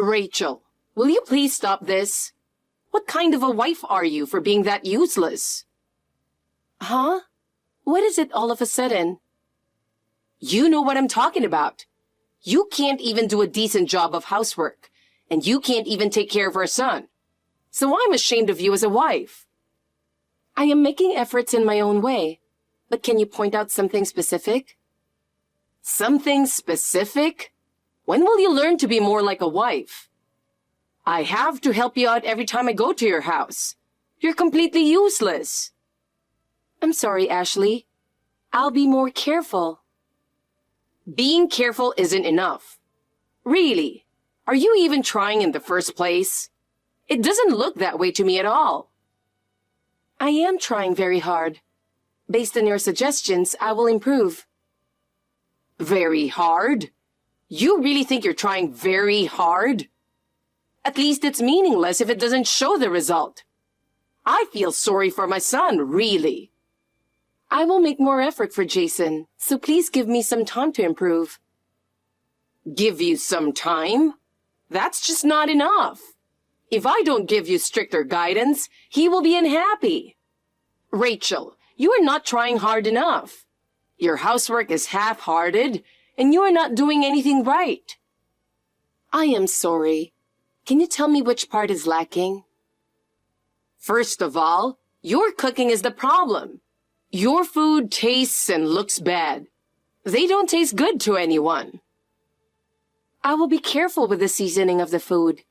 Rachel, will you please stop this? What kind of a wife are you for being that useless? Huh? What is it all of a sudden? You know what I'm talking about. You can't even do a decent job of housework, and you can't even take care of our son. So I'm ashamed of you as a wife. I am making efforts in my own way, but can you point out something specific? Something specific? When will you learn to be more like a wife? I have to help you out every time I go to your house. You're completely useless. I'm sorry, Ashley. I'll be more careful. Being careful isn't enough. Really, are you even trying in the first place? It doesn't look that way to me at all. I am trying very hard. Based on your suggestions, I will improve. Very hard? You really think you're trying very hard? At least it's meaningless if it doesn't show the result. I feel sorry for my son, really. I will make more effort for Jason, so please give me some time to improve. Give you some time? That's just not enough. If I don't give you stricter guidance, he will be unhappy. Rachel, you are not trying hard enough. Your housework is half-hearted, and you are not doing anything right. I am sorry. Can you tell me which part is lacking? First of all, your cooking is the problem. Your food tastes and looks bad. They don't taste good to anyone. I will be careful with the seasoning of the food.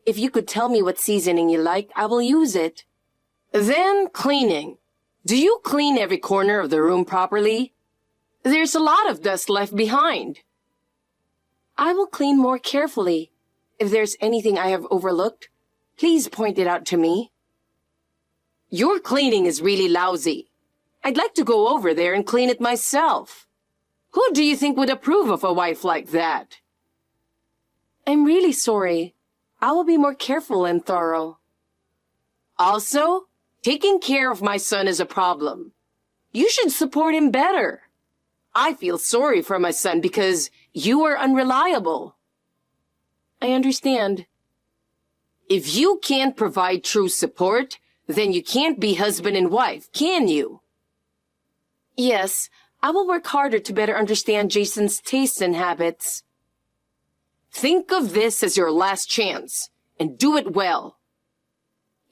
If you could tell me what seasoning you like, I will use it. Then cleaning. Do you clean every corner of the room properly? There's a lot of dust left behind. I will clean more carefully. If there's anything I have overlooked, please point it out to me. Your cleaning is really lousy. I'd like to go over there and clean it myself. Who do you think would approve of a wife like that? I'm really sorry. I will be more careful and thorough. Also, taking care of my son is a problem. You should support him better. I feel sorry for my son because you are unreliable. I understand. If you can't provide true support, then you can't be husband and wife, can you? Yes, I will work harder to better understand Jason's tastes and habits. Think of this as your last chance, and do it well.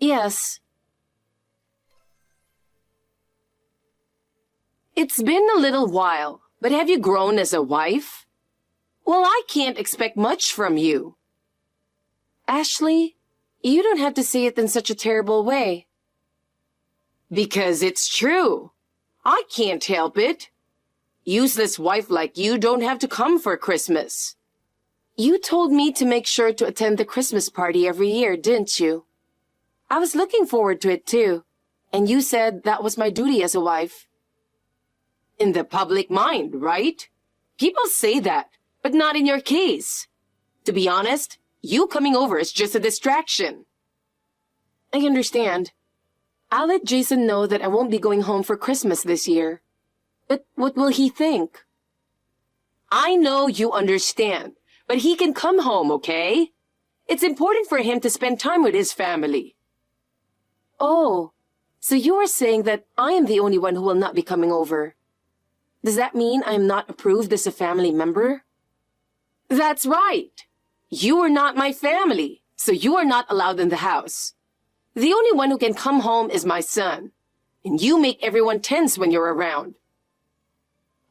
Yes. It's been a little while, but have you grown as a wife? Well, I can't expect much from you. Ashley, you don't have to say it in such a terrible way. Because it's true. I can't help it. Useless wife like you don't have to come for Christmas. You told me to make sure to attend the Christmas party every year, didn't you? I was looking forward to it too, and you said that was my duty as a wife. In the public mind, right? People say that, but not in your case. To be honest, you coming over is just a distraction. I understand. I'll let Jason know that I won't be going home for Christmas this year. But what will he think? I know you understand, but he can come home, okay? It's important for him to spend time with his family. Oh, so you are saying that I am the only one who will not be coming over. Does that mean I am not approved as a family member? That's right. You are not my family, so you are not allowed in the house. The only one who can come home is my son, and you make everyone tense when you're around.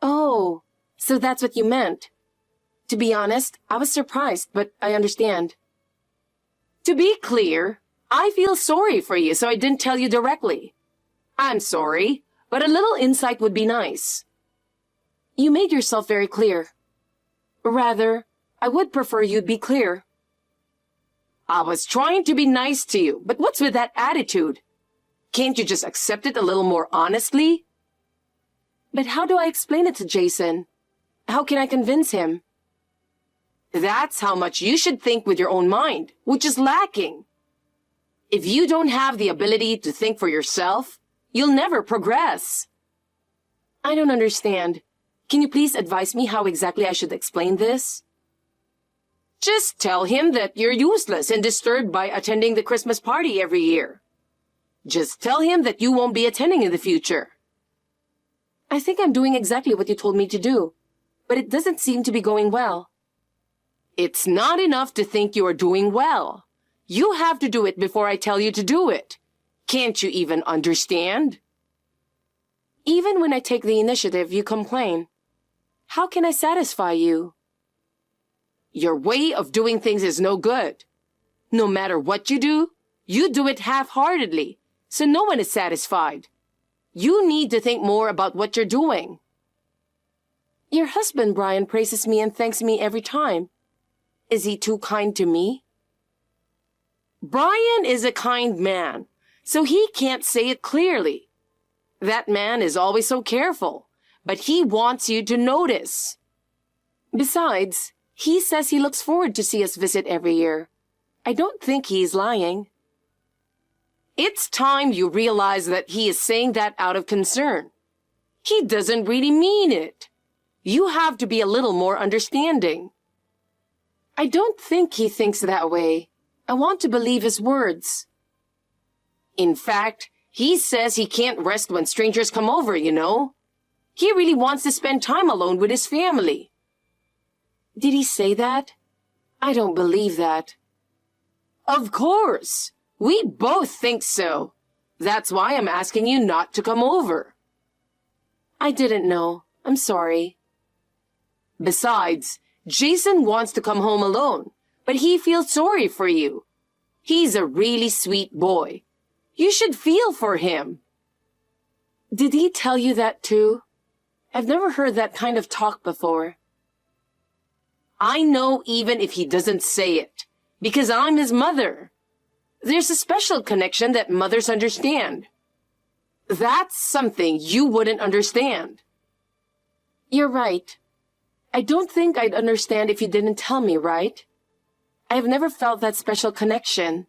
Oh, so that's what you meant. To be honest, I was surprised, but I understand. To be clear, I feel sorry for you, so I didn't tell you directly. I'm sorry, but a little insight would be nice. You made yourself very clear. Rather, I would prefer you'd be clear. I was trying to be nice to you, but what's with that attitude? Can't you just accept it a little more honestly? But how do I explain it to Jason? How can I convince him? That's how much you should think with your own mind, which is lacking. If you don't have the ability to think for yourself, you'll never progress. I don't understand. Can you please advise me how exactly I should explain this? Just tell him that you're useless and disturbed by attending the Christmas party every year. Just tell him that you won't be attending in the future. I think I'm doing exactly what you told me to do, but it doesn't seem to be going well. It's not enough to think you are doing well. You have to do it before I tell you to do it. Can't you even understand? Even when I take the initiative, you complain. How can I satisfy you? Your way of doing things is no good. No matter what you do it half-heartedly, so no one is satisfied. You need to think more about what you're doing. Your husband, Brian, praises me and thanks me every time. Is he too kind to me? Brian is a kind man, so he can't say it clearly. That man is always so careful, but he wants you to notice. Besides, he says he looks forward to see us visit every year. I don't think he's lying. It's time you realize that he is saying that out of concern. He doesn't really mean it. You have to be a little more understanding. I don't think he thinks that way. I want to believe his words. In fact, he says he can't rest when strangers come over, you know. He really wants to spend time alone with his family. Did he say that? I don't believe that. Of course. We both think so. That's why I'm asking you not to come over. I didn't know. I'm sorry. Besides, Jason wants to come home alone, but he feels sorry for you. He's a really sweet boy. You should feel for him. Did he tell you that too? I've never heard that kind of talk before. I know even if he doesn't say it, because I'm his mother. There's a special connection that mothers understand. That's something you wouldn't understand. You're right. I don't think I'd understand if you didn't tell me, right? I have never felt that special connection.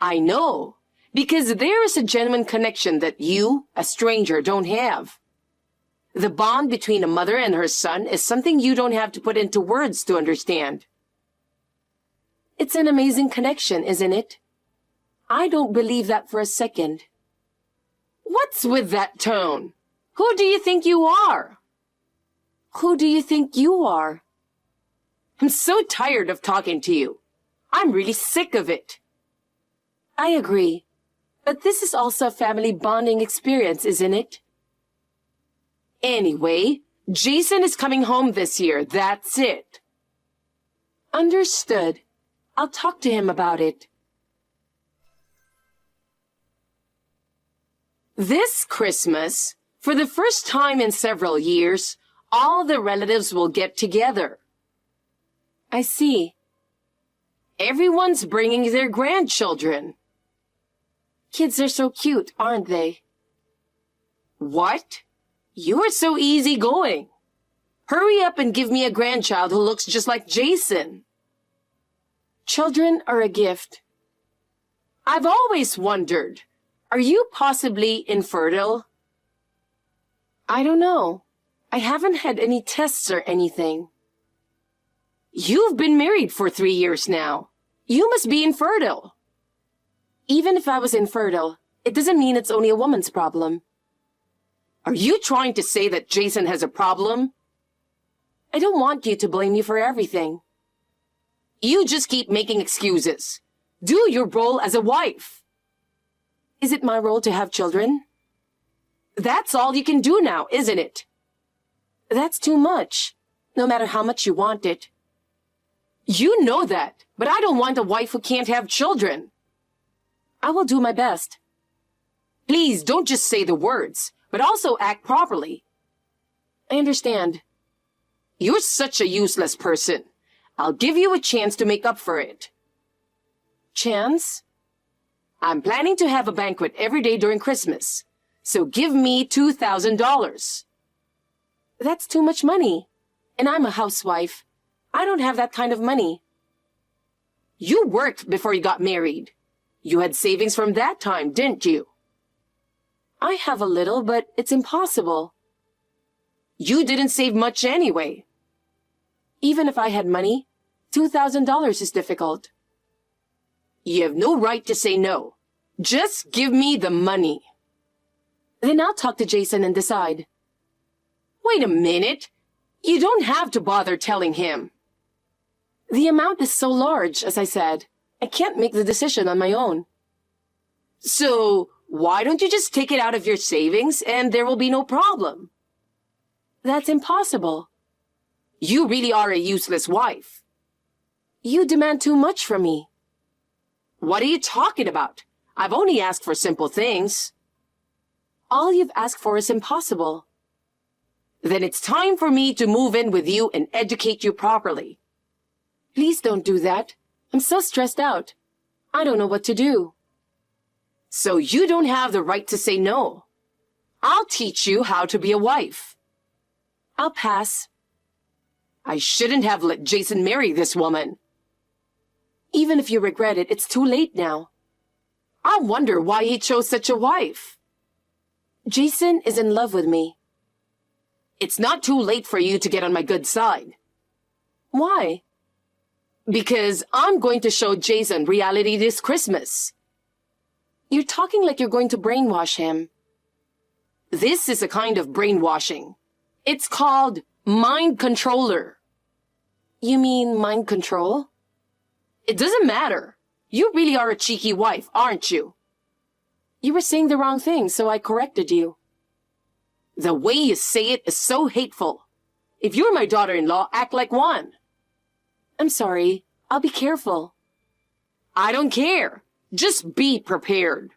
I know, because there is a genuine connection that you, a stranger, don't have. The bond between a mother and her son is something you don't have to put into words to understand. It's an amazing connection, isn't it? I don't believe that for a second. What's with that tone? Who do you think you are? Who do you think you are? I'm so tired of talking to you. I'm really sick of it. I agree. But this is also a family bonding experience, isn't it? Anyway, Jason is coming home this year. That's it. Understood. I'll talk to him about it. This Christmas, for the first time in several years, all the relatives will get together. I see. Everyone's bringing their grandchildren. Kids are so cute, aren't they? What? You're so easygoing. Hurry up and give me a grandchild who looks just like Jason. Children are a gift. I've always wondered, are you possibly infertile? I don't know. I haven't had any tests or anything. You've been married for 3 years now. You must be infertile. Even if I was infertile, it doesn't mean it's only a woman's problem. Are you trying to say that Jason has a problem? I don't want you to blame me for everything. You just keep making excuses. Do your role as a wife. Is it my role to have children? That's all you can do now, isn't it? That's too much, no matter how much you want it. You know that, but I don't want a wife who can't have children. I will do my best. Please don't just say the words, but also act properly. I understand. You're such a useless person. I'll give you a chance to make up for it. Chance? I'm planning to have a banquet every day during Christmas, so give me $2,000. That's too much money, and I'm a housewife. I don't have that kind of money. You worked before you got married. You had savings from that time, didn't you? I have a little, but it's impossible. You didn't save much anyway. Even if I had money, $2,000 is difficult. You have no right to say no. Just give me the money. Then I'll talk to Jason and decide. Wait a minute. You don't have to bother telling him. The amount is so large, as I said. I can't make the decision on my own. So, why don't you just take it out of your savings and there will be no problem? That's impossible. You really are a useless wife. You demand too much from me. What are you talking about? I've only asked for simple things. All you've asked for is impossible. Then it's time for me to move in with you and educate you properly. Please don't do that. I'm so stressed out. I don't know what to do. So you don't have the right to say no. I'll teach you how to be a wife. I'll pass. I shouldn't have let Jason marry this woman. Even if you regret it, it's too late now. I wonder why he chose such a wife. Jason is in love with me. It's not too late for you to get on my good side. Why? Because I'm going to show Jason reality this Christmas. You're talking like you're going to brainwash him. This is a kind of brainwashing. It's called mind controller. You mean mind control? It doesn't matter. You really are a cheeky wife, aren't you? You were saying the wrong thing, so I corrected you. The way you say it is so hateful. If you're my daughter-in-law, act like one. I'm sorry. I'll be careful. I don't care. Just be prepared.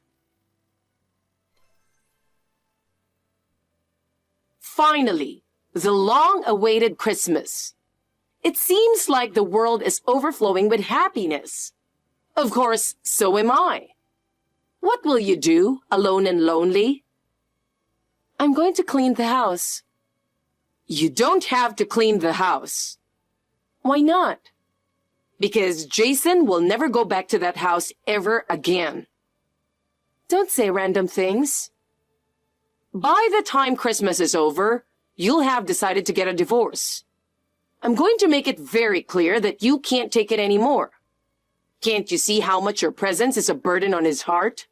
Finally, the long-awaited Christmas. It seems like the world is overflowing with happiness. Of course, so am I. What will you do, alone and lonely? I'm going to clean the house. You don't have to clean the house. Why not? Because Jason will never go back to that house ever again. Don't say random things. By the time Christmas is over, you'll have decided to get a divorce. I'm going to make it very clear that you can't take it anymore. Can't you see how much your presence is a burden on his heart?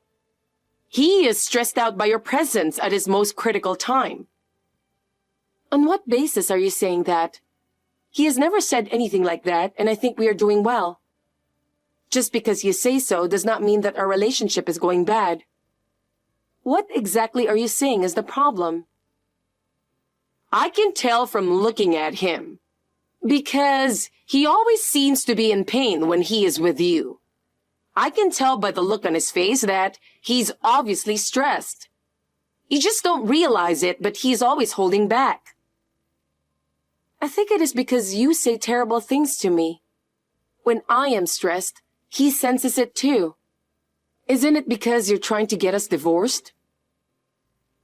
He is stressed out by your presence at his most critical time. On what basis are you saying that? He has never said anything like that, and I think we are doing well. Just because you say so does not mean that our relationship is going bad. What exactly are you saying is the problem? I can tell from looking at him. Because he always seems to be in pain when he is with you. I can tell by the look on his face that he's obviously stressed. You just don't realize it, but he's always holding back. I think it is because you say terrible things to me. When I am stressed, he senses it too. Isn't it because you're trying to get us divorced?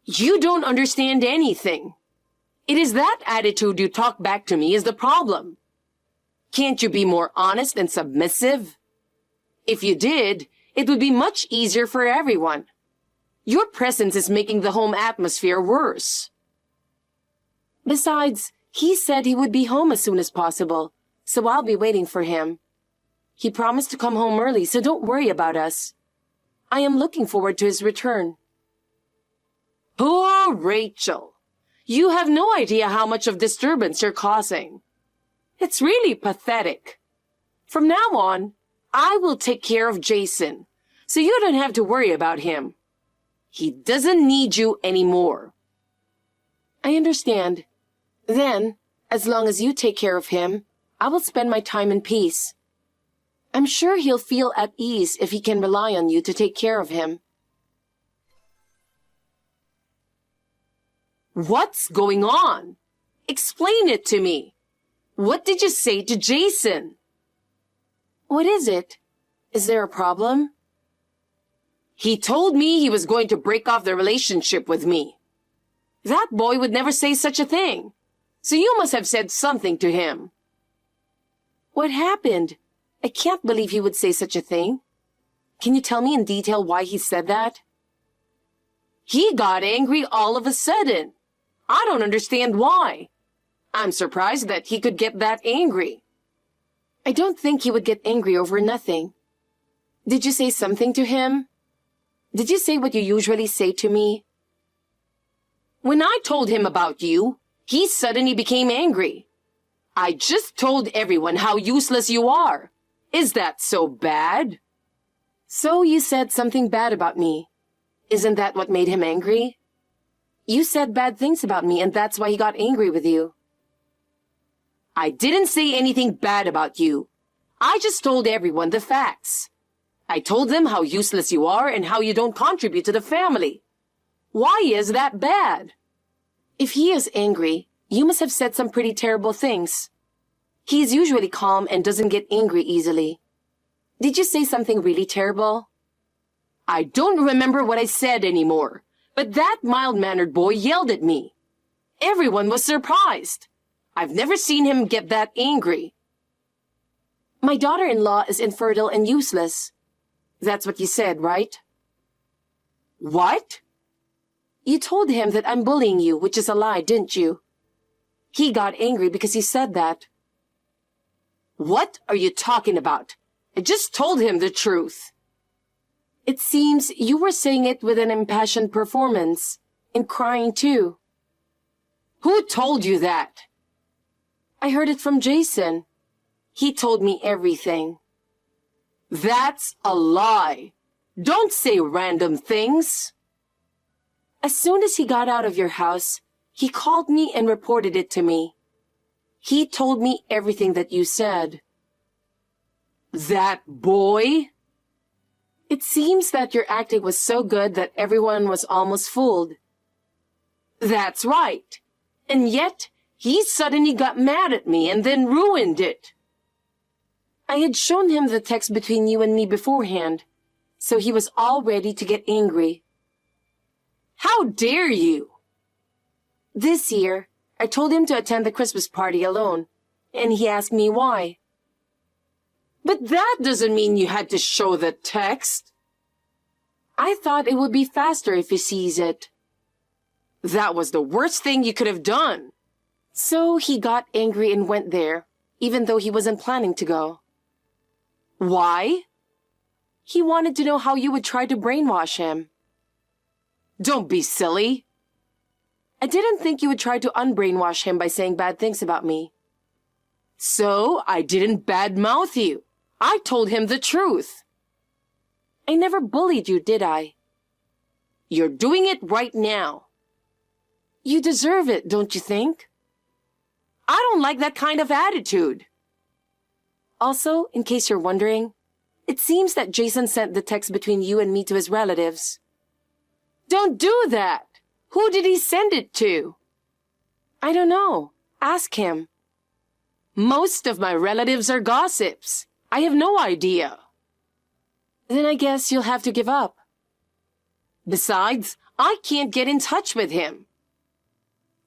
You don't understand anything. It is that attitude you talk back to me is the problem. Can't you be more honest and submissive? If you did, it would be much easier for everyone. Your presence is making the home atmosphere worse. Besides, he said he would be home as soon as possible, so I'll be waiting for him. He promised to come home early, so don't worry about us. I am looking forward to his return. Poor Rachel. You have no idea how much of disturbance you're causing. It's really pathetic. From now on, I will take care of Jason, so you don't have to worry about him. He doesn't need you anymore. I understand. Then, as long as you take care of him, I will spend my time in peace. I'm sure he'll feel at ease if he can rely on you to take care of him. What's going on? Explain it to me. What did you say to Jason? What is it? Is there a problem? He told me he was going to break off the relationship with me. That boy would never say such a thing. So you must have said something to him. What happened? I can't believe he would say such a thing. Can you tell me in detail why he said that? He got angry all of a sudden. I don't understand why. I'm surprised that he could get that angry. I don't think he would get angry over nothing. Did you say something to him? Did you say what you usually say to me? When I told him about you, he suddenly became angry. I just told everyone how useless you are. Is that so bad? So you said something bad about me. Isn't that what made him angry? You said bad things about me, and that's why he got angry with you. I didn't say anything bad about you. I just told everyone the facts. I told them how useless you are and how you don't contribute to the family. Why is that bad? If he is angry, you must have said some pretty terrible things. He is usually calm and doesn't get angry easily. Did you say something really terrible? I don't remember what I said anymore, but that mild-mannered boy yelled at me. Everyone was surprised. I've never seen him get that angry. My daughter-in-law is infertile and useless. That's what you said, right? What? You told him that I'm bullying you, which is a lie, didn't you? He got angry because you said that. What are you talking about? I just told him the truth. It seems you were saying it with an impassioned performance, and crying too. Who told you that? I heard it from Jason. He told me everything. That's a lie. Don't say random things. As soon as he got out of your house, he called me and reported it to me. He told me everything that you said. That boy? It seems that your acting was so good that everyone was almost fooled. That's right. And yet, he suddenly got mad at me and then ruined it. I had shown him the text between you and me beforehand, so he was all ready to get angry. How dare you? This year, I told him to attend the Christmas party alone, and he asked me why. But that doesn't mean you had to show the text. I thought it would be faster if he sees it. That was the worst thing you could have done. So he got angry and went there, even though he wasn't planning to go. Why? He wanted to know how you would try to brainwash him. Don't be silly. I didn't think you would try to unbrainwash him by saying bad things about me. So I didn't badmouth you. I told him the truth. I never bullied you, did I? You're doing it right now. You deserve it, don't you think? I don't like that kind of attitude. Also, in case you're wondering, it seems that Jason sent the text between you and me to his relatives. Don't do that! Who did he send it to? I don't know. Ask him. Most of my relatives are gossips. I have no idea. Then I guess you'll have to give up. Besides, I can't get in touch with him.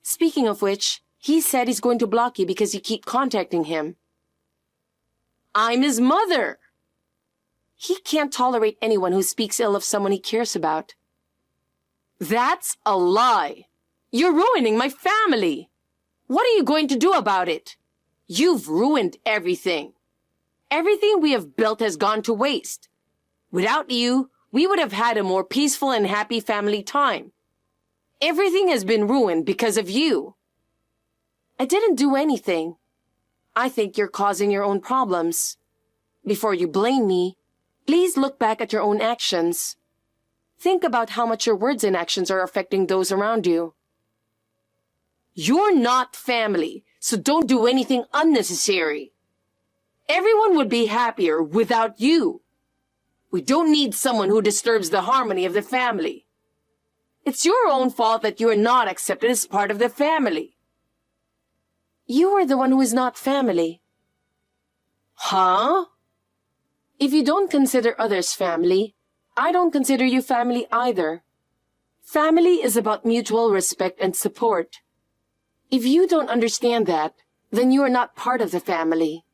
Speaking of which, he said he's going to block you because you keep contacting him. I'm his mother. He can't tolerate anyone who speaks ill of someone he cares about. That's a lie. You're ruining my family. What are you going to do about it? You've ruined everything. Everything we have built has gone to waste. Without you, we would have had a more peaceful and happy family time. Everything has been ruined because of you. I didn't do anything. I think you're causing your own problems. Before you blame me, please look back at your own actions. Think about how much your words and actions are affecting those around you. You're not family, so don't do anything unnecessary. Everyone would be happier without you. We don't need someone who disturbs the harmony of the family. It's your own fault that you are not accepted as part of the family. You are the one who is not family. Huh? If you don't consider others family, I don't consider you family either. Family is about mutual respect and support. If you don't understand that, then you are not part of the family.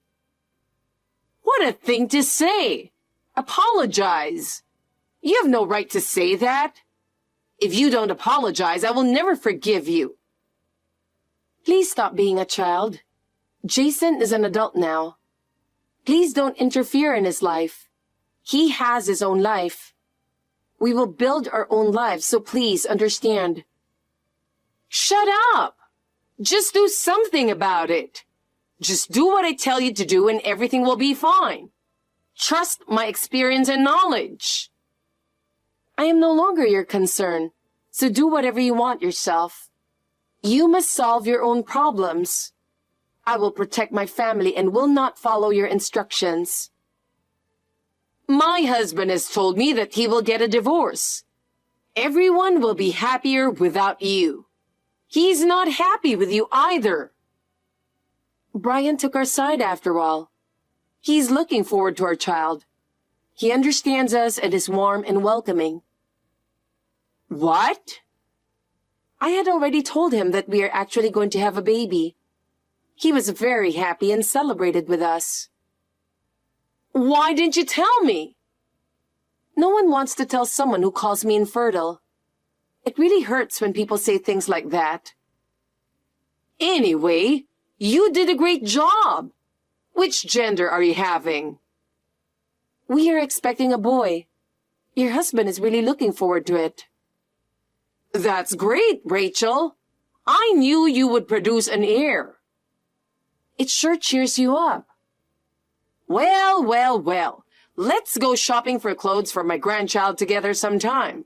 What a thing to say! Apologize! You have no right to say that. If you don't apologize, I will never forgive you. Please stop being a child. Jason is an adult now. Please don't interfere in his life. He has his own life. We will build our own lives, so please understand. Shut up! Just do something about it. Just do what I tell you to do and everything will be fine. Trust my experience and knowledge. I am no longer your concern, so do whatever you want yourself. You must solve your own problems. I will protect my family and will not follow your instructions. My husband has told me that he will get a divorce. Everyone will be happier without you. He's not happy with you either. Brian took our side after all. He's looking forward to our child. He understands us and is warm and welcoming. What? I had already told him that we are actually going to have a baby. He was very happy and celebrated with us. Why didn't you tell me? No one wants to tell someone who calls me infertile. It really hurts when people say things like that. Anyway, you did a great job. Which gender are you having? We are expecting a boy. Your husband is really looking forward to it. That's great, Rachel. I knew you would produce an heir. It sure cheers you up. Well, well, well. Let's go shopping for clothes for my grandchild together sometime.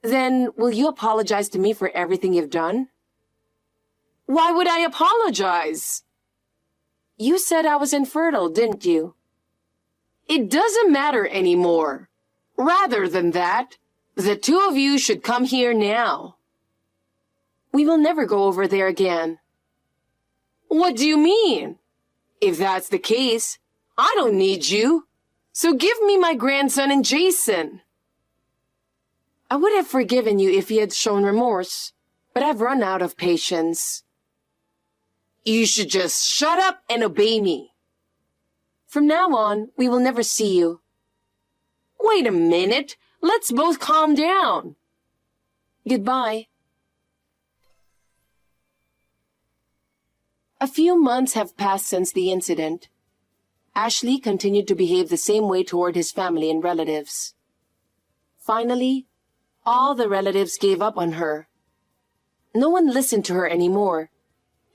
Then, will you apologize to me for everything you've done? Why would I apologize? You said I was infertile, didn't you? It doesn't matter anymore. Rather than that, the two of you should come here now. We will never go over there again. What do you mean? If that's the case, I don't need you. So give me my grandson and Jason. I would have forgiven you if you had shown remorse, but I've run out of patience. You should just shut up and obey me. From now on, we will never see you. Wait a minute. Let's both calm down. Goodbye. A few months have passed since the incident. Ashley continued to behave the same way toward his family and relatives. Finally, all the relatives gave up on her. No one listened to her anymore,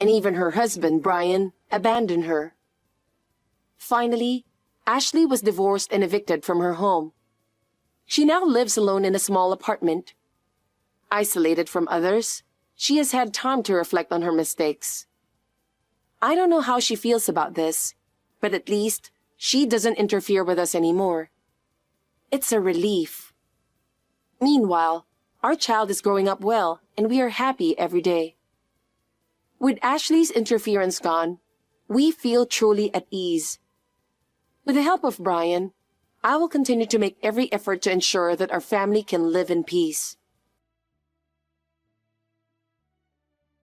and even her husband, Brian, abandoned her. Finally, Ashley was divorced and evicted from her home. She now lives alone in a small apartment. Isolated from others, she has had time to reflect on her mistakes. I don't know how she feels about this, but at least she doesn't interfere with us anymore. It's a relief. Meanwhile, our child is growing up well, and we are happy every day. With Ashley's interference gone, we feel truly at ease. With the help of Brian, I will continue to make every effort to ensure that our family can live in peace.